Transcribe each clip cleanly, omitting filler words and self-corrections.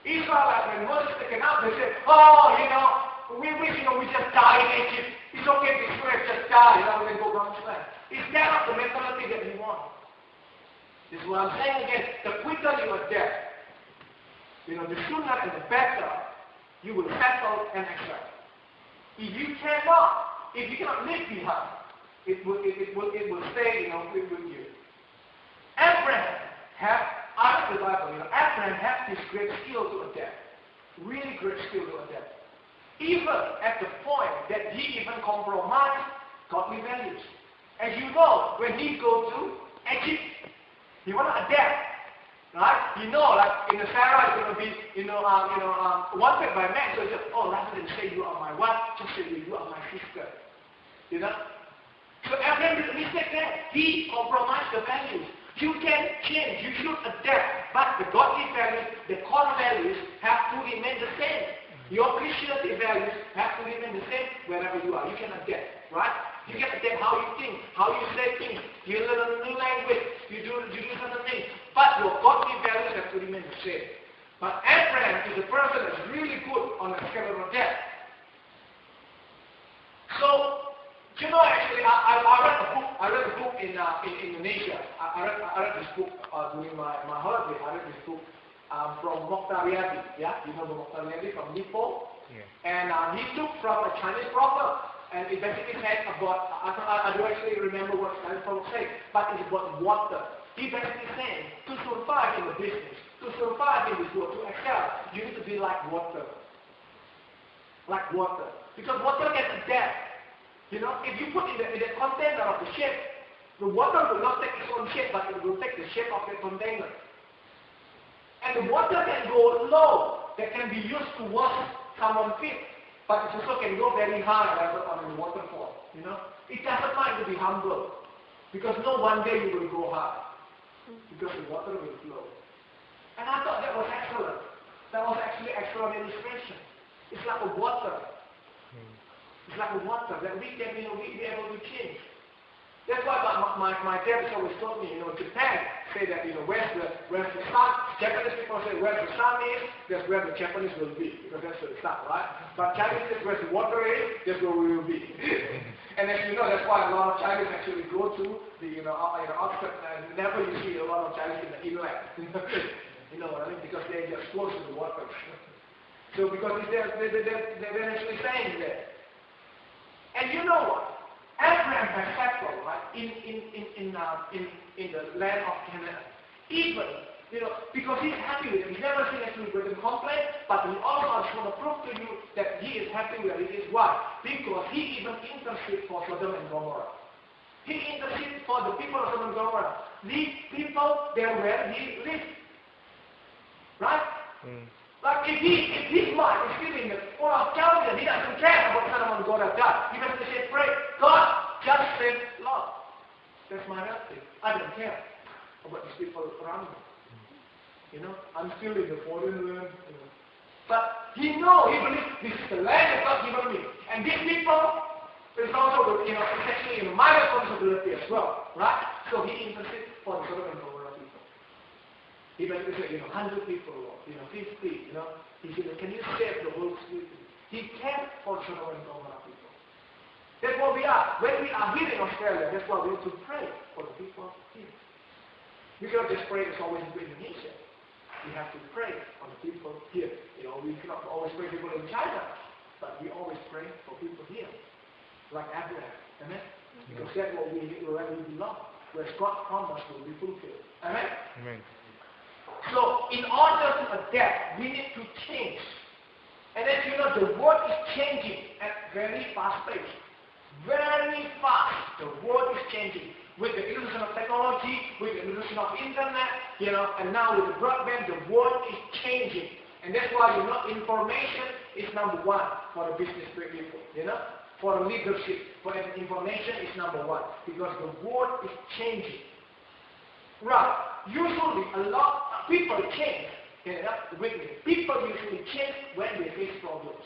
Israelites, when Moses taken out, they said, oh, we wish, we just die in Egypt. It's okay if Israel just die rather than go promised land. Is that not the mentality that we want? This is what I'm saying again. The quicker you adapt, the sooner and the better you will settle and accept. If you cannot live behind, it will stay, with you. Abraham had, out of the Bible, Abraham had this great skill to adapt. Really great skill to adapt. Even at the point that he even compromised godly values. As you know, when he goes to Egypt, he want to adapt. Right? Like in the Sarah is going to be, wanted by men. So he said, oh, rather than say you are my wife, just say you are my sister. So Abraham did a mistake there. He compromised the values. You can change, you should adapt, but the godly values, the core values have to remain the same. Your Christianity values have to remain the same wherever you are. You can adapt, right? You can adapt how you think, how you say things. You learn a new language, you do certain things, but your godly values have to remain the same. But Abraham is a person that's really good on the scale of adapt. So, actually, I read a book in Indonesia. I read this book during my holiday. I read this book from Mokhtar Riyadi. Yeah, you know the Mokhtar Riyadi from Nepal. Yeah. And he took from a Chinese proverb. And it basically said about, I don't actually remember what Chinese proverb said, but it's about water. He basically said, to survive in the business, to survive in this world, to excel, you need to be like water. Like water. Because water can adapt. If you put in the container of the ship, the water will not take its own shape, but it will take the shape of the container. And the water can go low, that can be used to wash someone's feet, but it also can go very high, like on the waterfall. It doesn't mind to be humble, because one day you will go high, because the water will flow. And I thought that was excellent. That was actually excellent illustration. It's like a water. It's like a water that we can, be able to change. That's why my dad always told me, Japan say that, where's the sun, Japanese people say where the sun is, that's where the Japanese will be, because that's where the sun, right? But Chinese says where the water is, that's where we will be. And as you know, that's why a lot of Chinese actually go to the, Oxford, and never you see a lot of Chinese in the inland. You know what I mean? Because they're just close to the water. So because they're actually saying that. And you know what? Abraham has settled, right, in the land of Canaan. Even, because he's happy with it. He's never seen actually with him complain, but he also just want to prove to you that he is happy with it. Why? Because he even interceded for Sodom and Gomorrah. He interceded for the people of Sodom and Gomorrah. These people, they're where he lived. Right? Like if his mind is still in the full of challenges, he doesn't care about Sodom and Gomorrah God. He doesn't say, pray, God, just save Lot. That's my reality. I don't care about these people around me. I'm still in the foreign land. But he believes this is the land that God given me. And these people is also, it's actually my responsibility as well, right? So he intercedes for the Sodom and Gomorrah people. He basically said, 100 people, 50, he said, can you save the whole city? He cared for Sodom and Gomorrah people. That's what we are. When we are here in Australia, that's why we have to pray for the people here. We cannot just pray as always in Indonesia. We have to pray for the people here. We cannot always pray for people in China, but we always pray for people here. Like Abraham. Amen? Because that's what where we belong. Where God's promise will be fulfilled. Amen? Amen. So, in order to adapt, we need to change. And as you know, the world is changing at very fast pace. Very fast, the world is changing. With the illusion of technology, with the illusion of internet, and now with the broadband, the world is changing. And that's why, information is number one for the business people, for the leadership, for information is number one. Because the world is changing. Right. Usually, a lot of people change. With me. People usually change when they face problems.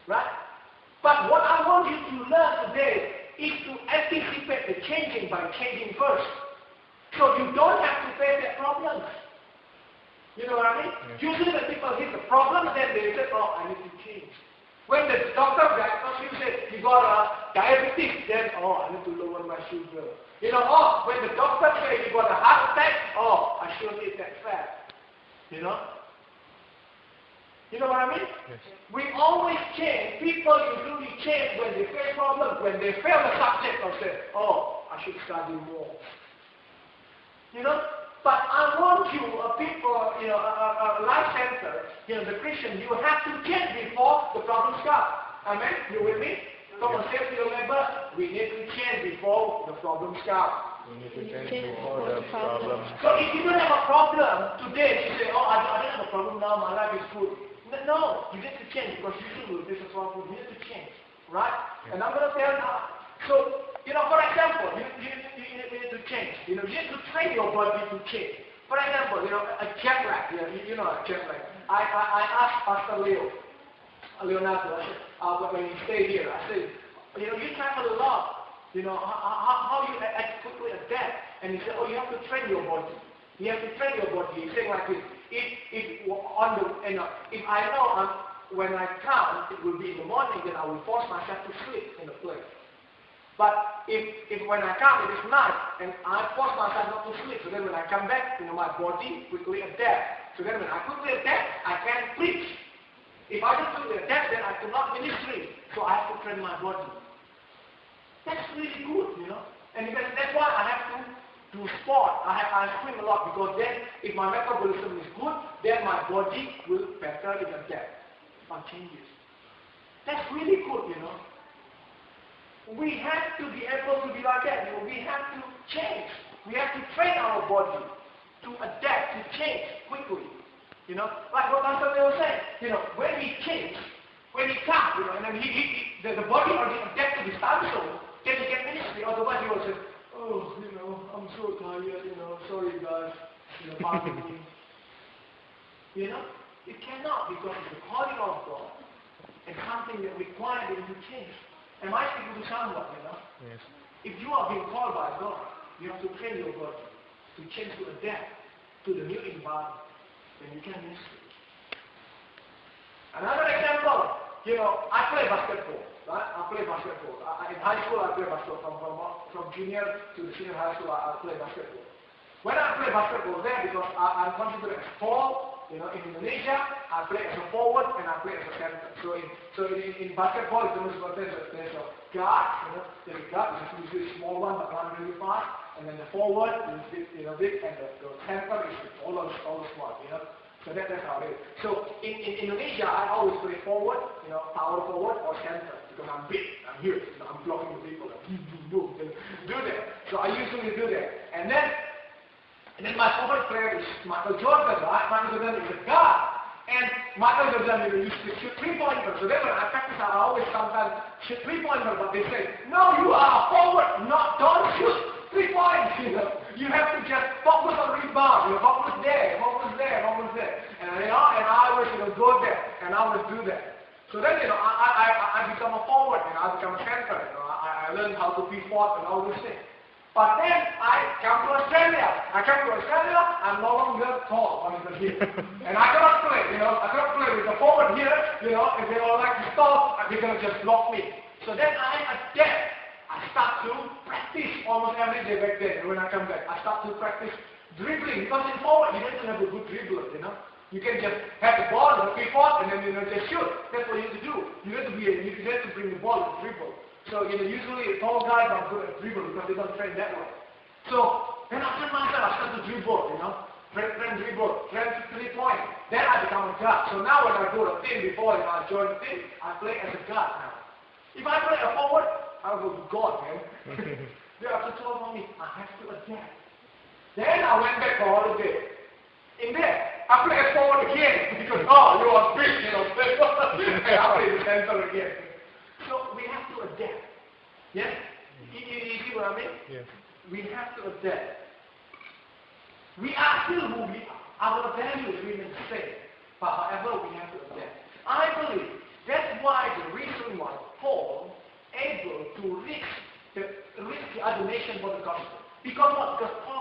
Right? But what I want you to learn today is to anticipate the changing by changing first. So you don't have to face that problems. You know what I mean? Yes. Usually when people hit the problem, then they say, oh, I need to change. When the doctor diagnosed you, say, you got diabetes, then, oh, I need to lower my sugar. You know, oh, when the doctor says you got a heart attack, oh, I shouldn't eat that fat. You know? You know what I mean? Yes. We always change. People usually change when they face problems. When they fail the subject, they'll say, oh, I should study more. You know? But I want you, people, you know, a life center, you know, the Christian, you have to change before the problems come. Amen? You with me? Come on, say to your neighbor, we need to change before the problems come. We need to change before the problem. So if you don't have a problem today, you say, oh, I don't have a problem now, my life is good. No, you need to change because you should. This is what you need to change, right? Yeah. And I'm going to tell you how. So, you know, for example, you need to change. You know, you need to train your body to change. For example, you know, a jet lag. You know, a jet lag. I asked Pastor Leonardo, I said, when he stayed here, I said, you know, you travel a lot. You know, how you quickly adapt? And he said, oh, you have to train your body. You have to train your body. He's saying like this. If I know when I come, it will be in the morning, then I will force myself to sleep in the place. But if when I come, it is night, and I force myself not to sleep, so then when I come back, you know, my body quickly adapt. So then when I quickly adapt, I can preach. If I don't quickly adapt, then I cannot ministry. So I have to train my body. That's really good, you know. And that's why I have to do sport. I swim a lot because then if my metabolism is good, then my body will better adapt on changes. That's really good, you know. We have to be able to be like that. You know, we have to change. We have to train our body to adapt, to change quickly. You know, like what Pastor Leo said. You know, when we change, when he comes, you know, and then the body already adapted to his time zone, then he can ministry. Otherwise, he will say, oh, you know, I'm so tired. You know, sorry guys. You know, pardon me. You know, it cannot because it's the calling of God and something that requires him to change. Am I speaking to someone, you know? Yes. If you are being called by God, you have to train your body to change, to adapt to the new environment, then you can minister. Another example, you know, I play basketball, right? I play basketball. In high school, I play basketball. From junior to senior high school, I play basketball. When I play basketball there, because I'm considered as tall, you know, in Indonesia, I play as a forward and I play as a center. So in basketball, there's a guard, you know, there's a guard, which is usually a small one, but run really fast, and then the forward is big, you know, big, and the center is all small, you know. So that's how it is. So in Indonesia, I always play forward, you know, power forward or center, because I'm big, I'm huge, you know, I'm blocking the people, like, do that. So I usually do that. And then my favorite player is Michael Jordan, right? Michael Jordan is a guard. And Michael Jordan used to shoot three-pointers. So then when I practice, I always sometimes shoot three-pointers, but they say, no, you are a forward, don't shoot 3 points, you know. You have to just focus on rebound, you know, focus there. And you know, and I always, you know, go there, and I always do that. So then, you know, I become a forward, you know, I become a center, you know, I learn how to pivot and all these things. But then I come to Australia. I'm no longer tall on the hill. And I cannot play, you know. I cannot play with the forward here, you know. If they all like to stop, they're going to just block me. So then I adapt. I start to practice almost every day back then when I come back. I start to practice dribbling. Because in forward, you don't have a good dribbler, you know. You can just have the ball, the pivot, and then, you know, just shoot. That's what you need to do. You need to bring the ball and dribble. So, you know, usually tall guys are good at dribble because they don't train that way. So, then after myself, I start to dribble, you know. Train dribble, train 3 points. Then I become a guard. So now when I go to team before, you know, I join the team, I play as a guard now. If I play a forward, I will go God, man. They have to tell me, I have to adapt. Then I went back for holiday. In there, I play as forward again because, oh, you are big, you know. And I play the center again. So we have to adapt. Yes? You see what I mean? Yes. We have to adapt. We are still who we are. Our values remain the same. But however, we have to adapt. I believe that's why the reason why Paul able to reach the other nation for the gospel. Because what? Because Paul